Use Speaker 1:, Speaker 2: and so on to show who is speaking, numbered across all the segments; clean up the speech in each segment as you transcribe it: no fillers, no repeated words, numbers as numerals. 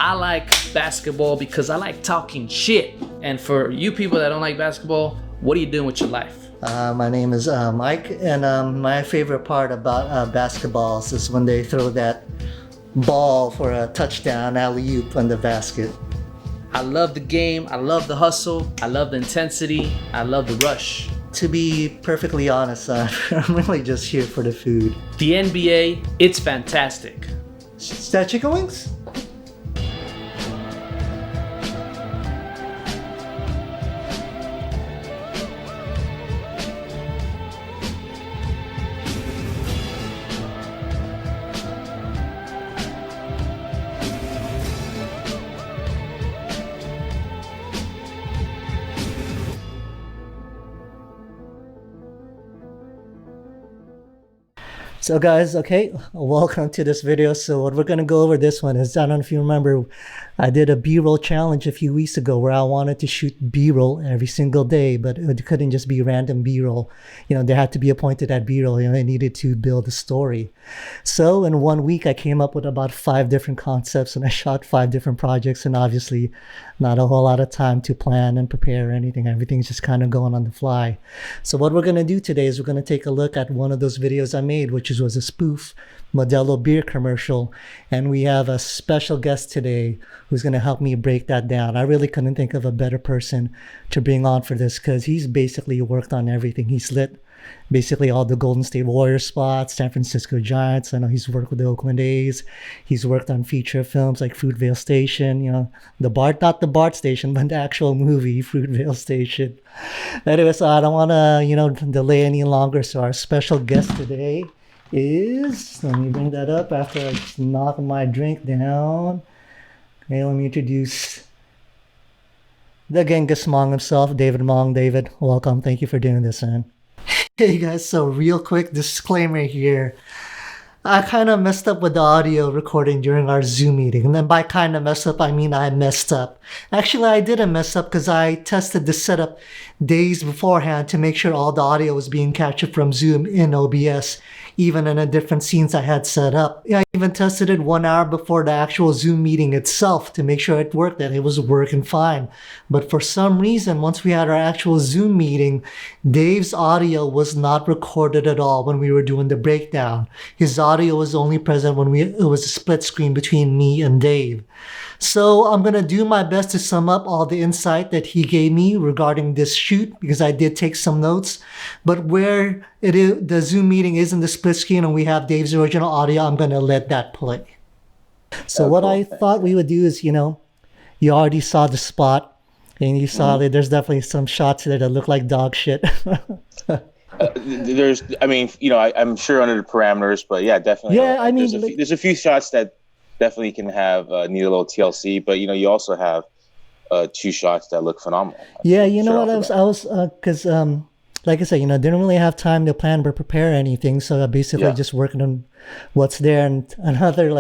Speaker 1: I like basketball because I like talking shit. And for you people that don't like basketball, what are you doing with your life?
Speaker 2: My name is Mike, and my favorite part about basketballs is when they throw that ball for a touchdown alley-oop on the basket.
Speaker 1: I love the game, I love the hustle, I love the intensity, I love the rush.
Speaker 2: To be perfectly honest, I'm really just here for the food.
Speaker 1: The NBA, it's fantastic.
Speaker 2: Is that chicken wings? So guys, okay, welcome to this video. So what we're gonna go over this one is, I don't know if you remember, I did a B-roll challenge a few weeks ago where I wanted to shoot B-roll every single day, but it couldn't just be random B-roll. You know, there had to be a point to that B-roll. You know, I needed to build a story. So in 1 week, I came up with about 5 different concepts, and I shot 5 different projects, and obviously not a whole lot of time to plan and prepare or anything. Everything's just kind of going on the fly. So what we're gonna do today is we're gonna take a look at one of those videos I made, which was a spoof Modelo beer commercial, and we have a special guest today who's going to help me break that down. I really couldn't think of a better person to bring on for this because he's basically worked on everything. He's lit basically all the Golden State Warriors spots, San Francisco Giants. I know he's worked with the Oakland A's. He's worked on feature films like Fruitvale Station, you know, not the BART station, but the actual movie Fruitvale Station. Anyway, so I don't want to, delay any longer. So our special guest today is, let me bring that up after I just knock my drink down. Okay, let me introduce the Genghis Mong himself, David Mong. David, welcome. Thank you for doing this, man. Hey guys, so real quick disclaimer here. I kind of messed up with the audio recording during our Zoom meeting. And then by kind of messed up, I mean I messed up. Actually, I didn't mess up because I tested the setup days beforehand to make sure all the audio was being captured from Zoom in OBS, even in the different scenes I had set up. I even tested it 1 hour before the actual Zoom meeting itself to make sure it worked, that it was working fine. But for some reason, once we had our actual Zoom meeting, Dave's audio was not recorded at all when we were doing the breakdown. His audio was only present when it was a split screen between me and Dave. So I'm going to do my best to sum up all the insight that he gave me regarding this shoot, because I did take some notes. But where the Zoom meeting is in the split screen and we have Dave's original audio, I'm going to let that play. So what I thought we would do is, you already saw the spot and you saw that there's definitely some shots there that look like dog shit.
Speaker 3: I'm sure under the parameters, but yeah, definitely.
Speaker 2: Yeah,
Speaker 3: there's a few shots that definitely can have need a little TLC, but you also have 2 shots that look phenomenal.
Speaker 2: Yeah, because like I said, didn't really have time to plan or prepare anything, so I basically just working on what's there. And another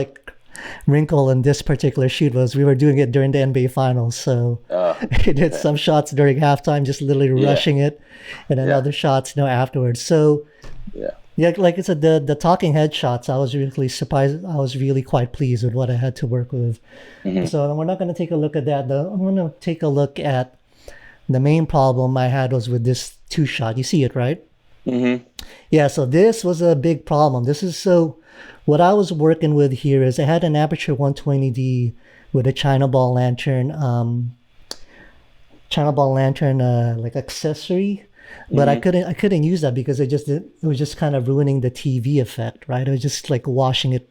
Speaker 2: wrinkle in this particular shoot was we were doing it during the NBA Finals, so I did some shots during halftime, just literally rushing it, and then other shots, afterwards. So yeah, like I said, the talking head shots, I was really surprised. I was really quite pleased with what I had to work with. Mm-hmm. So we're not going to take a look at that, though. I'm going to take a look at the main problem I had was with this 2 shot. You see it, right?
Speaker 3: Mm-hmm.
Speaker 2: Yeah, so this was a big problem. What I was working with here is I had an aperture 120D with a China ball lantern like accessory. But I couldn't use that because it was just kind of ruining the TV effect, right? It was just like washing it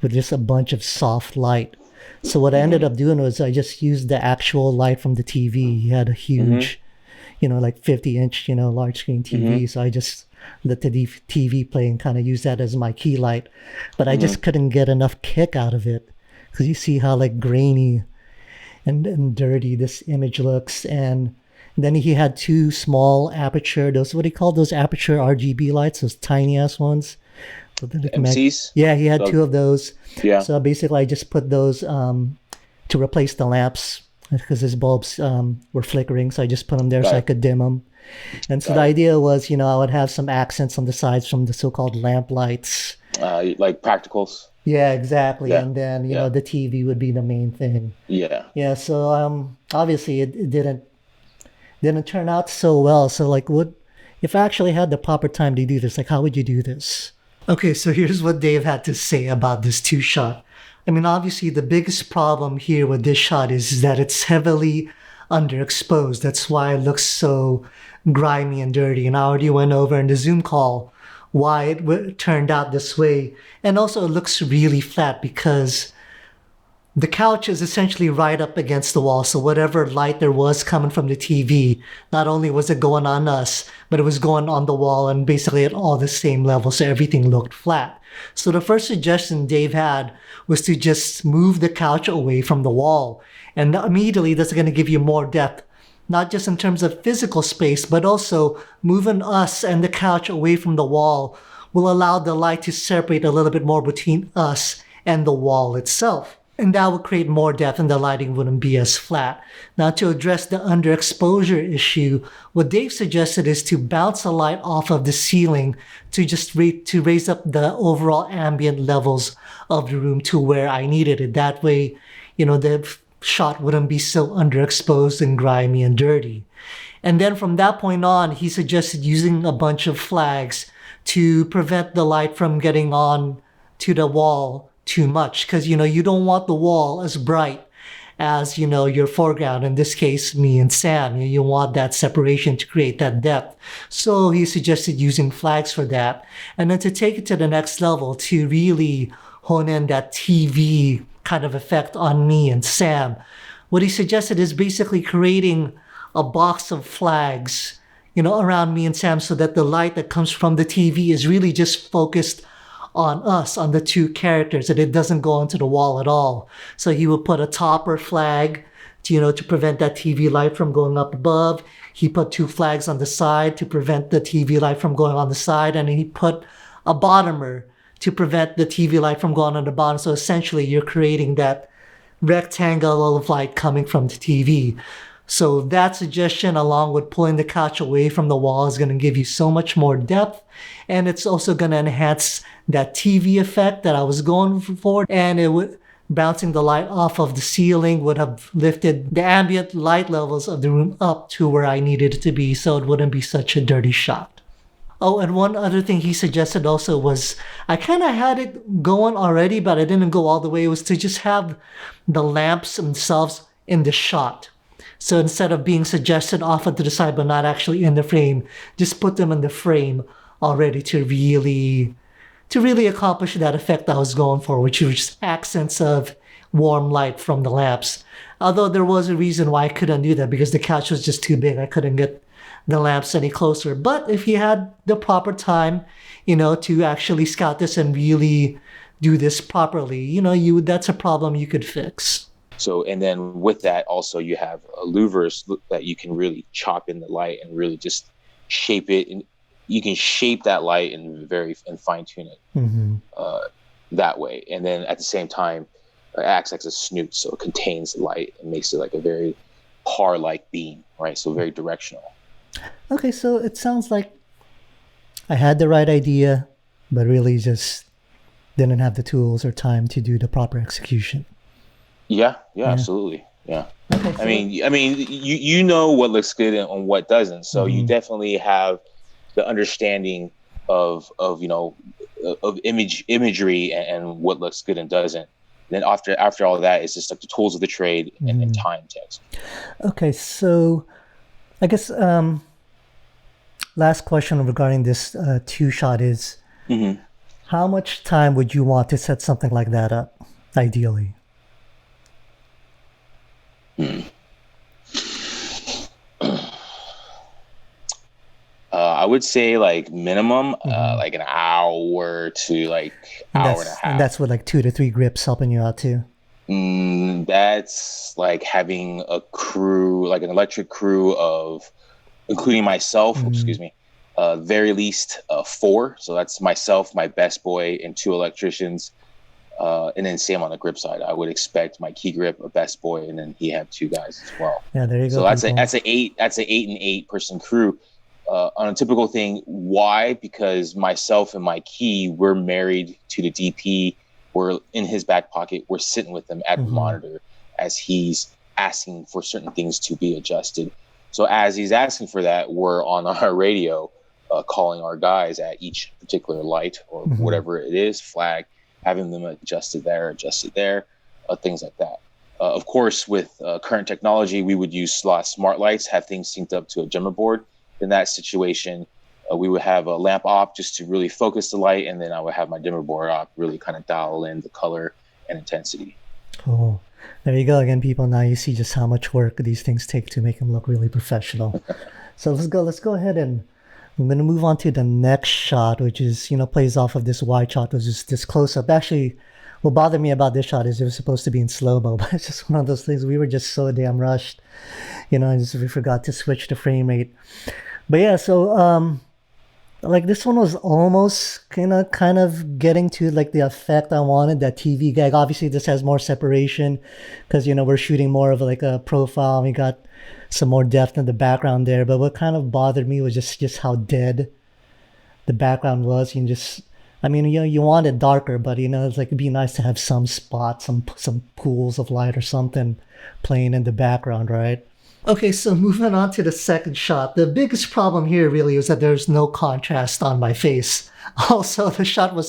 Speaker 2: with just a bunch of soft light. So what I ended up doing was I just used the actual light from the TV. He had a huge, 50-inch, large screen TV. So I just let the TV play and kind of use that as my key light. But I just couldn't get enough kick out of it because you see how grainy and dirty this image looks. And then he had 2 small aperture, what do you call those aperture RGB lights, those tiny ass ones?
Speaker 3: MCs?
Speaker 2: Yeah, he had 2 of those.
Speaker 3: Yeah.
Speaker 2: So basically I just put those to replace the lamps because his bulbs were flickering. So I just put them there so I could dim them. And so the idea was, I would have some accents on the sides from the so-called lamp lights.
Speaker 3: Like practicals?
Speaker 2: Yeah, exactly.
Speaker 3: Yeah,
Speaker 2: And then,
Speaker 3: yeah,
Speaker 2: the TV would be the main thing.
Speaker 3: yeah.
Speaker 2: Yeah, so obviously it didn't turn out so well. So like what if I actually had the proper time to do this, like how would you do this? Okay, so here's what Dave had to say about this two shot. I mean, obviously the biggest problem here with this shot is that it's heavily underexposed. That's why it looks so grimy and dirty. And I already went over in the Zoom call why it turned out this way. And also it looks really flat because the couch is essentially right up against the wall, so whatever light there was coming from the TV, not only was it going on us, but it was going on the wall and basically at all the same level, so everything looked flat. So the first suggestion Dave had was to just move the couch away from the wall, and immediately that's going to give you more depth, not just in terms of physical space, but also moving us and the couch away from the wall will allow the light to separate a little bit more between us and the wall itself. And that would create more depth and the lighting wouldn't be as flat. Now, to address the underexposure issue, what Dave suggested is to bounce the light off of the ceiling to just to raise up the overall ambient levels of the room to where I needed it. That way, the shot wouldn't be so underexposed and grimy and dirty. And then from that point on, he suggested using a bunch of flags to prevent the light from getting on to the wall too much, because you don't want the wall as bright as your foreground, in this case me and Sam. You want that separation to create that depth. So he suggested using flags for that. And then to take it to the next level, to really hone in that TV kind of effect on me and Sam, what he suggested is basically creating a box of flags around me and Sam, so that the light that comes from the TV is really just focused on us, on the two characters, and it doesn't go onto the wall at all. So he would put a topper flag to prevent that TV light from going up above. He put two flags on the side to prevent the TV light from going on the side, and he put a bottomer to prevent the TV light from going on the bottom. So essentially you're creating that rectangle of light coming from the TV. So that suggestion, along with pulling the couch away from the wall, is going to give you so much more depth. And it's also going to enhance that TV effect that I was going for. And it would, bouncing the light off of the ceiling would have lifted the ambient light levels of the room up to where I needed it to be, so it wouldn't be such a dirty shot. Oh, and one other thing he suggested also was, I kind of had it going already, but I didn't go all the way, was to just have the lamps themselves in the shot. So instead of being suggested off to the side but not actually in the frame, just put them in the frame already to really accomplish that effect I was going for, which was accents of warm light from the lamps. Although there was a reason why I couldn't do that, because the couch was just too big. I couldn't get the lamps any closer. But if you had the proper time, to actually scout this and really do this properly, that's a problem you could fix.
Speaker 3: So, and then with that, also you have louvers that you can really chop in the light and really just shape it. And you can shape that light and fine tune it that way. And then at the same time, it acts like a snoot, so it contains light and makes it like a very par-like beam, right? So very directional.
Speaker 2: Okay, so it sounds like I had the right idea, but really just didn't have the tools or time to do the proper execution.
Speaker 3: Yeah, absolutely. Yeah.
Speaker 2: Okay, so
Speaker 3: I mean, you know what looks good and what doesn't. So you definitely have the understanding of imagery and what looks good and doesn't. And then after all that, it's just like the tools of the trade and time takes.
Speaker 2: Okay, so I guess last question regarding this two shot is, how much time would you want to set something like that up, ideally?
Speaker 3: I would say like minimum, like an hour to like hour and a half.
Speaker 2: And that's with like 2 to 3 grips helping you out too.
Speaker 3: That's like having a crew, like an electric crew of, including myself, very least 4. So that's myself, my best boy, and 2 electricians. And then same on the grip side. I would expect my key grip, a best boy, and then he have 2 guys as well.
Speaker 2: Yeah, there you go.
Speaker 3: So that's an 8 and 8 person crew. On a typical thing, why? Because myself and my key, we're married to the DP we're in his back pocket. We're sitting with him at the monitor as he's asking for certain things to be adjusted. So as he's asking for that, we're on our radio calling our guys at each particular light or whatever it is, flag, having them adjusted there, things like that. Of course, with current technology, we would use smart lights, have things synced up to a dimmer board. In that situation, we would have a lamp op just to really focus the light, and then I would have my dimmer board op really kind of dial in the color and intensity.
Speaker 2: Cool. There you go again, people. Now you see just how much work these things take to make them look really professional. So let's go ahead, and I'm going to move on to the next shot, which is, plays off of this wide shot, which is this close-up. Actually, what bothered me about this shot is it was supposed to be in slow-mo, but it's just one of those things. We were just so damn rushed, we forgot to switch the frame rate. But yeah, so like this one was almost kind of getting to like the effect I wanted, that TV gag. Obviously this has more separation because we're shooting more of like a profile. We got some more depth in the background there, but what kind of bothered me was just how dead the background was. You want it darker, but it's like it'd be nice to have some spots, some pools of light or something playing in the background, right? Okay, so moving on to the second shot. The biggest problem here really was that there's no contrast on my face. Also, the shot was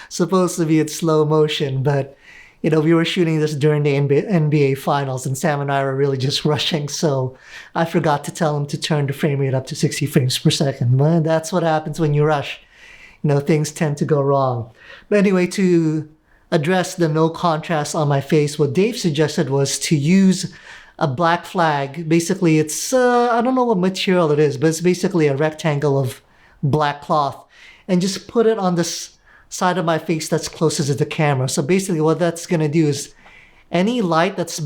Speaker 2: supposed to be in slow motion, but we were shooting this during the NBA Finals, and Sam and I were really just rushing, so I forgot to tell him to turn the frame rate up to 60 frames per second. Well, that's what happens when you rush. Things tend to go wrong. But anyway, to address the no contrast on my face, what Dave suggested was to use a black flag. Basically, it's, I don't know what material it is, but it's basically a rectangle of black cloth, and just put it on this side of my face that's closest to the camera. So basically what that's going to do is any light that's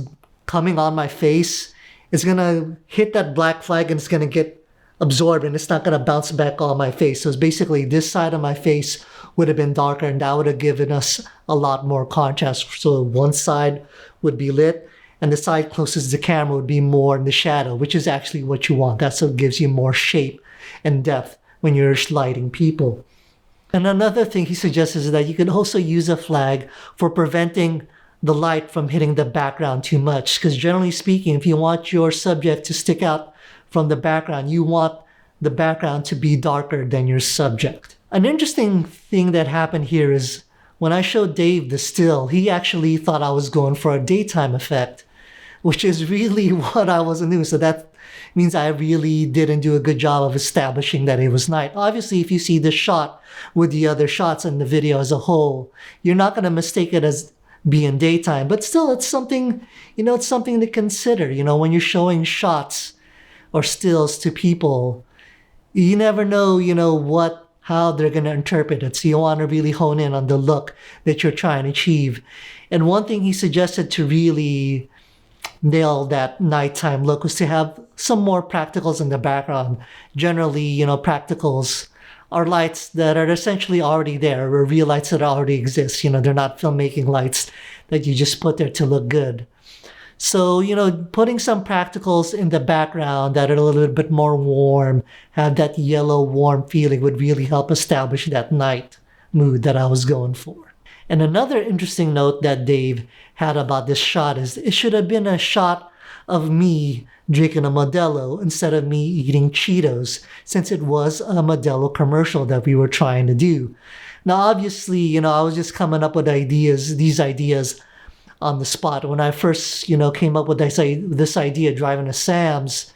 Speaker 2: coming on my face is going to hit that black flag, and it's going to get absorbed, and it's not going to bounce back on my face. So it's basically this side of my face would have been darker, and that would have given us a lot more contrast. So one side would be lit, and the side closest to the camera would be more in the shadow, which is actually what you want. That's what gives you more shape and depth when you're lighting people. And another thing he suggests is that you can also use a flag for preventing the light from hitting the background too much. Because generally speaking, if you want your subject to stick out from the background, you want the background to be darker than your subject. An interesting thing that happened here is when I showed Dave the still, he actually thought I was going for a daytime effect, which is really what I wasn't doing. So that means I really didn't do a good job of establishing that it was night. Obviously, if you see the shot with the other shots in the video as a whole, you're not going to mistake it as being daytime. But still, it's something, it's something to consider. When you're showing shots or stills to people, you never know, how they're going to interpret it. So you want to really hone in on the look that you're trying to achieve. And one thing he suggested to really nail that nighttime look was to have some more practicals in the background. Generally, practicals are lights that are essentially already there, or real lights that already exist. They're not filmmaking lights that you just put there to look good. So, putting some practicals in the background that are a little bit more warm, have that yellow warm feeling, would really help establish that night mood that I was going for. And another interesting note that Dave had about this shot is it should have been a shot of me drinking a Modelo instead of me eating Cheetos, since it was a Modelo commercial that we were trying to do. Now, obviously, I was just coming up with these ideas on the spot. When I first, came up with this idea driving to Sam's,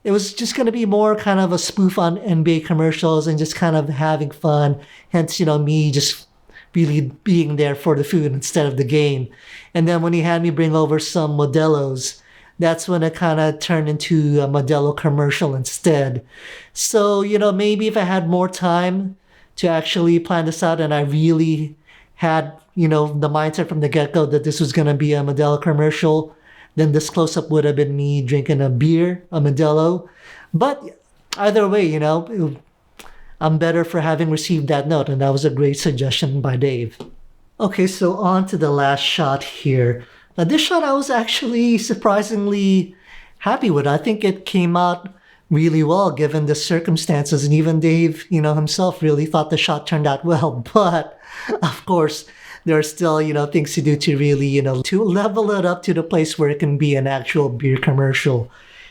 Speaker 2: it was just going to be more kind of a spoof on NBA commercials and just kind of having fun. Hence, me just really being there for the food instead of the game. And then when he had me bring over some Modelos, that's when it kind of turned into a Modelo commercial instead. So, maybe if I had more time to actually plan this out, and I really had, the mindset from the get-go that this was going to be a Modelo commercial, then this close-up would have been me drinking a beer, a Modelo. But either way, I'm better for having received that note, and that was a great suggestion by Dave. Okay, so on to the last shot here. Now, this shot I was actually surprisingly happy with. I think it came out really well given the circumstances, and even Dave, himself really thought the shot turned out well. But, of course, there are still, things to do to really, to level it up to the place where it can be an actual beer commercial.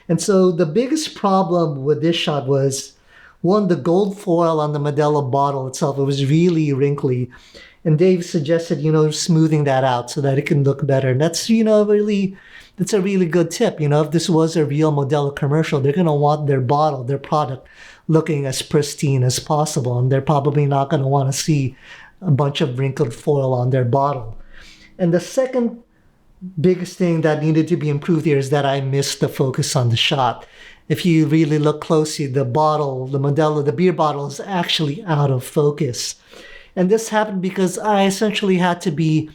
Speaker 2: And so the biggest problem with this shot was, one, the gold foil on the Modelo bottle itself. It was really wrinkly. And Dave suggested, smoothing that out so that it can look better. And that's, that's a really good tip. If this was a real Modelo commercial, they're going to want their bottle, their product, looking as pristine as possible. And they're probably not going to want to see a bunch of wrinkled foil on their bottle. And the second biggest thing that needed to be improved here is that I missed the focus on the shot. If you really look closely, the bottle, the Modelo, the beer bottle is actually out of focus. And this happened because I essentially had to be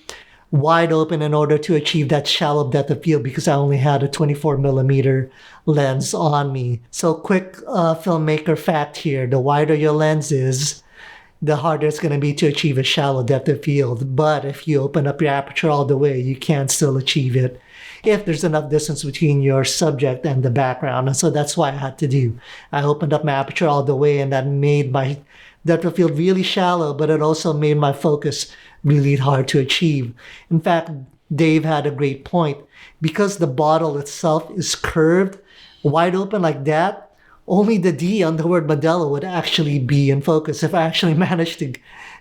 Speaker 2: wide open in order to achieve that shallow depth of field because I only had a 24 millimeter lens on me. So quick filmmaker fact here, the wider your lens is, the harder it's going to be to achieve a shallow depth of field. But if you open up your aperture all the way, you can still achieve it if there's enough distance between your subject and the background. And so that's what I had to do. I opened up my aperture all the way, and that made my depth of field really shallow, but it also made my focus really hard to achieve. In fact, Dave had a great point. Because the bottle itself is curved, wide open like that, only the D on the word Modelo would actually be in focus if I actually managed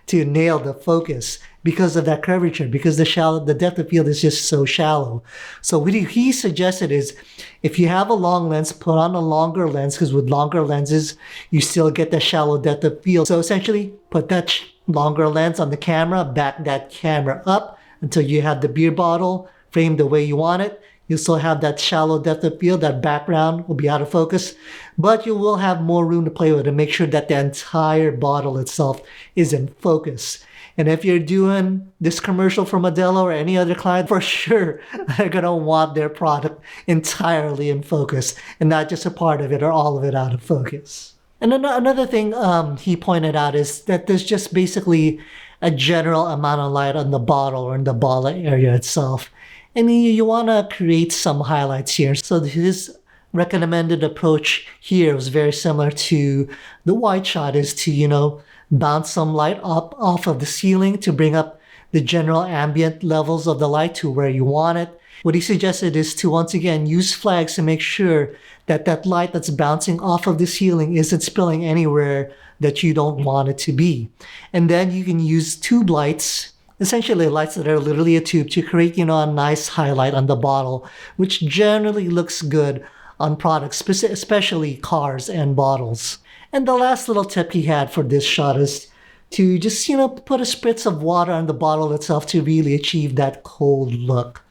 Speaker 2: to nail the focus because of that curvature, because the depth of field is just so shallow. So what he suggested is, if you have a long lens, put on a longer lens, because with longer lenses, you still get the shallow depth of field. So essentially, put that longer lens on the camera, back that camera up until you have the beer bottle framed the way you want it. You'll still have that shallow depth of field, that background will be out of focus, but you will have more room to play with and make sure that the entire bottle itself is in focus. And if you're doing this commercial for Modelo or any other client, for sure, they're going to want their product entirely in focus and not just a part of it or all of it out of focus. And another thing he pointed out is that there's just basically a general amount of light on the bottle or in the bottle area itself. I mean, you want to create some highlights here. So his recommended approach here was very similar to the wide shot, is to, bounce some light up off of the ceiling to bring up the general ambient levels of the light to where you want it. What he suggested is to, once again, use flags to make sure that that light that's bouncing off of the ceiling isn't spilling anywhere that you don't want it to be. And then you can use tube lights, essentially lights that are literally a tube, to create, a nice highlight on the bottle, which generally looks good on products, especially cars and bottles. And the last little tip he had for this shot is to just, put a spritz of water on the bottle itself to really achieve that cold look.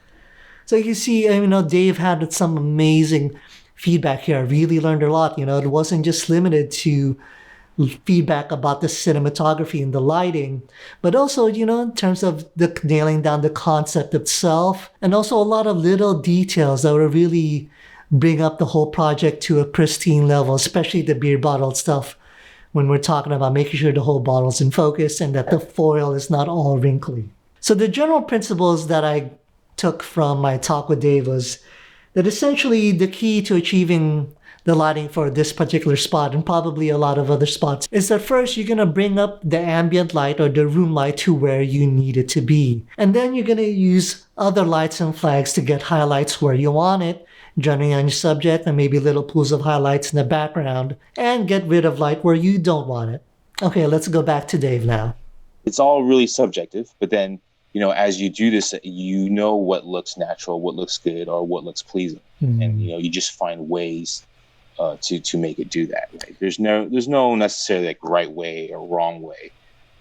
Speaker 2: So you see, Dave had some amazing feedback here. I really learned a lot. It wasn't just limited to feedback about the cinematography and the lighting, but also, in terms of the nailing down the concept itself, and also a lot of little details that would really bring up the whole project to a pristine level, especially the beer bottle stuff, when we're talking about making sure the whole bottle's in focus and that the foil is not all wrinkly. So the general principles that I took from my talk with Dave was that essentially the key to achieving the lighting for this particular spot, and probably a lot of other spots, is that first you're going to bring up the ambient light or the room light to where you need it to be. And then you're going to use other lights and flags to get highlights where you want it, generally on your subject, and maybe little pools of highlights in the background, and get rid of light where you don't want it. Okay, let's go back to Dave now.
Speaker 3: It's all really subjective, but then, as you do this, what looks natural, what looks good, or what looks pleasing. Mm-hmm. And, you just find ways to make it do that. Right? There's no necessarily like right way or wrong way.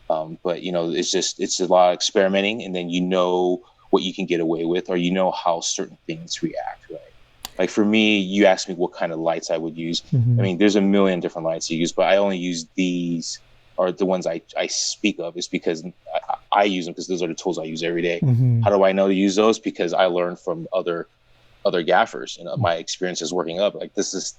Speaker 3: But, it's a lot of experimenting, and then what you can get away with, or how certain things react, right? Like for me, you asked me what kind of lights I would use. Mm-hmm. I mean, there's a million different lights you use, but I only use these, or the ones I speak of, is because I use them because those are the tools I use every day. Mm-hmm. How do I know to use those? Because I learned from other gaffers and my experiences working up. Like, this is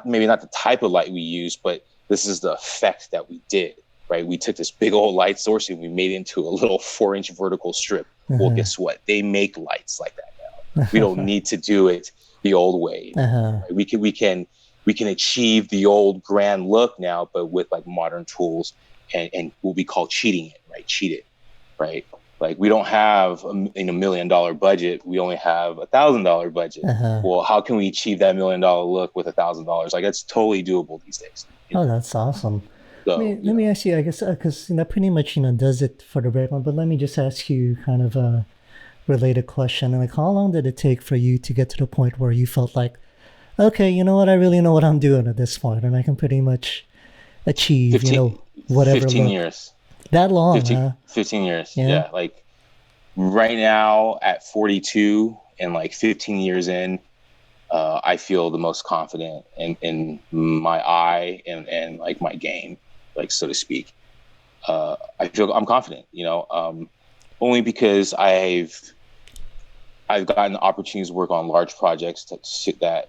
Speaker 3: maybe not the type of light we use, but this is the effect that we did, right? We took this big old light source and we made it into a little 4-inch vertical strip. Uh-huh. Well, guess what? They make lights like that now. We don't need to do it the old way. Uh-huh. Right? We can achieve the old grand look now, but with like modern tools and what we call cheating it, right? Cheat it, right? Like we don't have $1 million budget. We only have $1,000 budget. Well, how can we achieve that $1 million look with $1,000? Like that's totally doable these days.
Speaker 2: Oh, that's awesome.
Speaker 3: So,
Speaker 2: let me ask you, I guess, because that pretty much does it for the breakdown. But let me just ask you kind of a related question. Like, how long did it take for you to get to the point where you felt like, okay, you know what, I really know what I'm doing at this point, and I can pretty much achieve,
Speaker 3: 15,
Speaker 2: whatever.
Speaker 3: 15 years.
Speaker 2: That long,
Speaker 3: 15 years. Yeah. Like right now at 42 and like 15 years in, I feel the most confident in my eye and like my game, like so to speak. I feel I'm confident, only because I've gotten opportunities to work on large projects that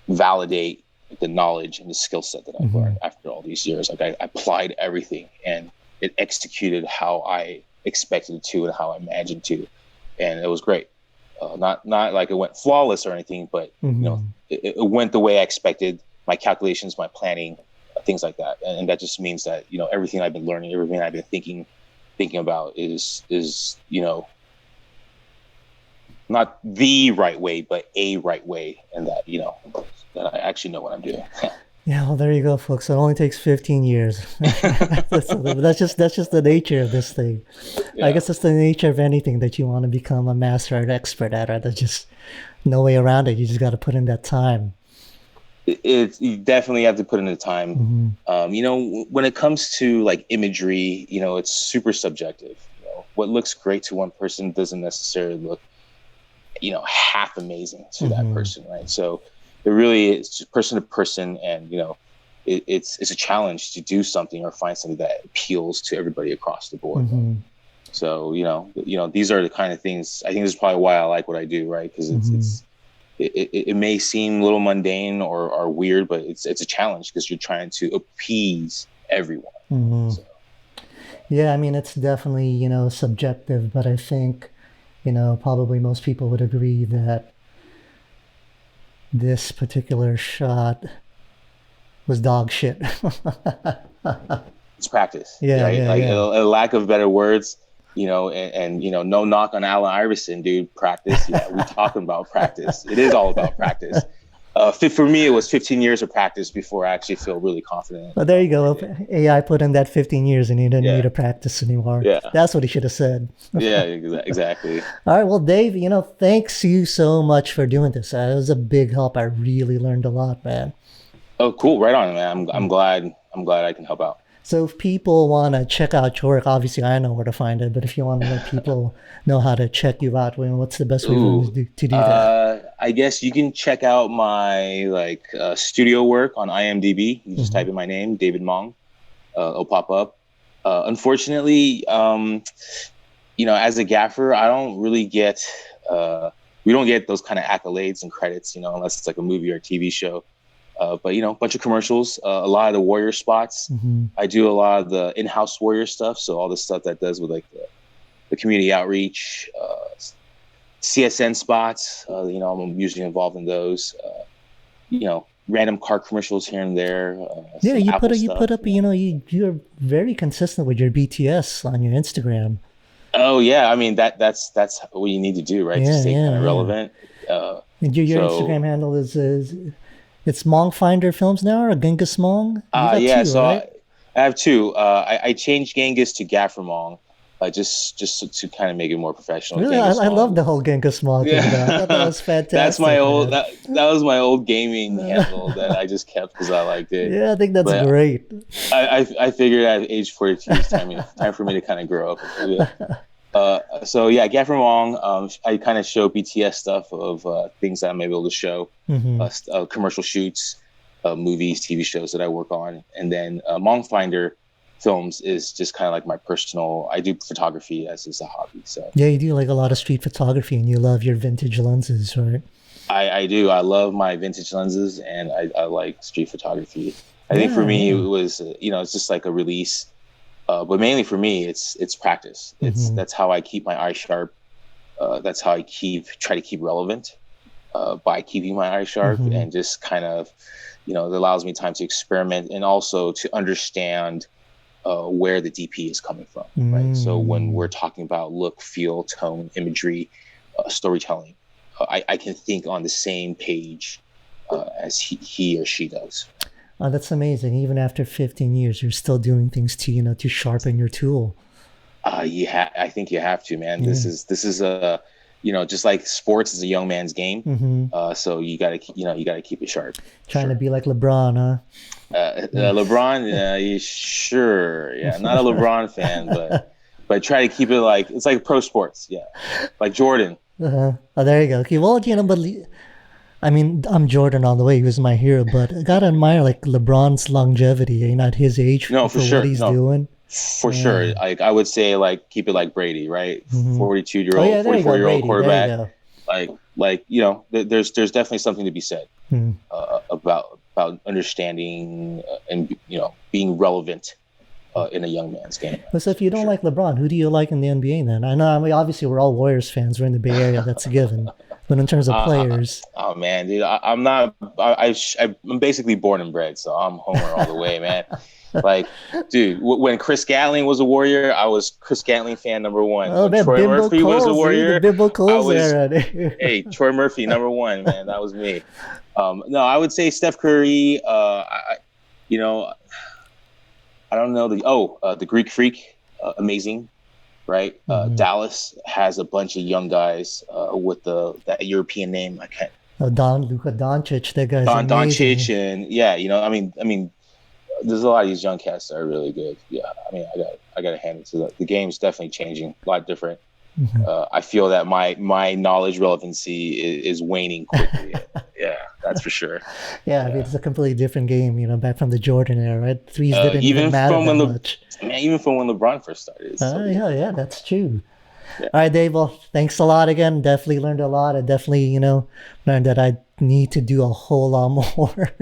Speaker 3: validate the knowledge and the skill set that I've learned after all these years. Like I applied everything and it executed how I expected it to and how I imagined to, and it was great. Not like it went flawless or anything, but it went the way I expected. My calculations, my planning, things like that, and that just means that everything I've been learning, everything I've been thinking about is not the right way, but a right way, and that that I actually know what I'm doing.
Speaker 2: Yeah, well, there you go, folks. It only takes 15 years. that's just the nature of this thing. Yeah. I guess that's the nature of anything that you want to become a master or an expert at. Right? There's just no way around it. You just got to put in that time.
Speaker 3: You definitely have to put in the time. When it comes to like imagery, it's super subjective. What looks great to one person doesn't necessarily look, half amazing to that person, right? So it really is just person to person, and it's a challenge to do something or find something that appeals to everybody across the board. So these are the kind of things. I think this is probably why I like what I do, right? Because it may seem a little mundane or weird, but it's a challenge because you're trying to appease everyone. So.
Speaker 2: Yeah, I mean it's definitely subjective, but I think probably most people would agree that this particular shot was dog shit.
Speaker 3: It's practice.
Speaker 2: Yeah,
Speaker 3: right?
Speaker 2: yeah.
Speaker 3: A lack of better words, and no knock on Allen Iverson, dude. Practice. Yeah, we talking about practice. It is all about practice. For me, it was 15 years of practice before I actually feel really confident.
Speaker 2: Well, there you go. AI put in that 15 years and he didn't need to practice anymore.
Speaker 3: Yeah.
Speaker 2: That's what he should have said.
Speaker 3: Yeah, exactly.
Speaker 2: All right. Well, Dave, thanks you so much for doing this. It was a big help. I really learned a lot, man.
Speaker 3: Oh, cool. Right on, man. I'm glad I can help out.
Speaker 2: So if people want to check out your work, obviously I know where to find it, but if you want to let people know how to check you out, what's the best way to do that?
Speaker 3: I guess you can check out my studio work on IMDb. You just type in my name, David Mong. It'll pop up. Unfortunately, as a gaffer, I don't really get, we don't get those kind of accolades and credits, unless it's like a movie or a TV show. But a bunch of commercials, a lot of the Warrior spots. I do a lot of the in-house Warrior stuff, so all the stuff that does with like the community outreach, CSN spots. I'm usually involved in those. Random car commercials here and there.
Speaker 2: Yeah, you put up. You're very consistent with your BTS on your Instagram.
Speaker 3: Oh yeah, I mean that's what you need to do, right? To stay kind of relevant.
Speaker 2: Your Instagram handle is. It's Mong Finder Films now, or Genghis Mong?
Speaker 3: Yeah,
Speaker 2: two,
Speaker 3: so
Speaker 2: right?
Speaker 3: I have two. I changed Genghis to Gaffer Mong, just to kind of make it more professional.
Speaker 2: Really, I love the whole Genghis Mong thing. I thought that was fantastic.
Speaker 3: That's my old that was my old gaming handle that I just kept because I liked it.
Speaker 2: Yeah, I think that's great.
Speaker 3: I figured at age 42, it's time for me to kind of grow up. So yeah, Gaffer Mong. I kind of show BTS stuff of things that I'm able to show, commercial shoots, movies, TV shows that I work on, and then Mong Finder Films is just kind of like my personal. I do photography as a hobby. So
Speaker 2: yeah, you do like a lot of street photography, and you love your vintage lenses, right?
Speaker 3: I do. I love my vintage lenses, and I like street photography. I think for me, it was it's just like a release. But mainly for me, it's practice. That's how I keep my eye sharp. That's how I try to keep relevant by keeping my eye sharp and just kind of, it allows me time to experiment and also to understand where the DP is coming from, right? So when we're talking about look, feel, tone, imagery, storytelling, I can think on the same page as he or she does.
Speaker 2: Oh, that's amazing. Even after 15 years, you're still doing things to, to sharpen your tool.
Speaker 3: I think you have to, man.
Speaker 2: Yeah.
Speaker 3: This is a, just like sports is a young man's game. So you gotta keep it sharp.
Speaker 2: Trying to be like LeBron, huh?
Speaker 3: LeBron, sure, yeah. Not a LeBron fan, but try to keep it like it's like pro sports, yeah. Like Jordan.
Speaker 2: Oh, there you go. Okay, well, but I mean, I'm Jordan all the way. He was my hero, but I gotta admire like LeBron's longevity. At his age,
Speaker 3: No, for sure.
Speaker 2: What he's doing.
Speaker 3: For sure. Like I would say, like keep it like Brady, right? 42-year-old, 44-year-old quarterback. Like there's definitely something to be said about understanding and being relevant in a young man's game.
Speaker 2: But so if you don't like LeBron, who do you like in the NBA then? I know, obviously we're all Warriors fans. We're in the Bay Area, that's a given. But in terms of players,
Speaker 3: oh man, dude, I'm not. I'm basically born and bred, so I'm Homer all the way, man. Like, dude, when Chris Gatling was a Warrior, I was Chris Gatling fan number one.
Speaker 2: Oh,
Speaker 3: when Troy Murphy was a Warrior,
Speaker 2: the Bimbo Coles era.
Speaker 3: Hey, Troy Murphy number one, man. That was me. No, I would say Steph Curry. I don't know the Greek Freak, amazing, right? Dallas has a bunch of young guys with that European name. I can't.
Speaker 2: Luka Doncic, that guy's amazing.
Speaker 3: Doncic, and yeah, I mean, there's a lot of these young cats that are really good. Yeah, I mean, I got to hand it to the game's definitely changing, a lot different. I feel that my knowledge relevancy is waning quickly. Yeah, that's for sure.
Speaker 2: Yeah, I mean, it's a completely different game, back from the Jordan era, right? Threes didn't even matter that much.
Speaker 3: Man, even from when LeBron first started.
Speaker 2: Yeah, that's true. Yeah. All right, Dave, well, thanks a lot again. Definitely learned a lot. I definitely, learned that I need to do a whole lot more.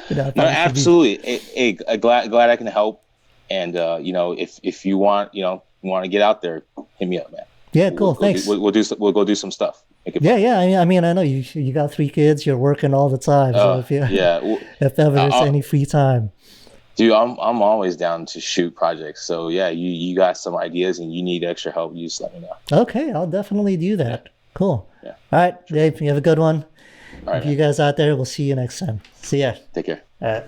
Speaker 3: No, absolutely. Hey, glad I can help. And, if you want, to get out there, hit me up, man.
Speaker 2: Yeah, cool. Thanks.
Speaker 3: We'll go do some stuff.
Speaker 2: Yeah. I mean, I know you got 3 kids. You're working all the time. So if ever there's any free time.
Speaker 3: Dude, I'm always down to shoot projects. So yeah, you got some ideas and you need extra help, you just let me know.
Speaker 2: Okay, I'll definitely do that. Yeah. Cool.
Speaker 3: Yeah.
Speaker 2: All right, Dave, you have a good one.
Speaker 3: All right,
Speaker 2: if you guys out there, we'll see you next time. See ya.
Speaker 3: Take care.
Speaker 2: All right.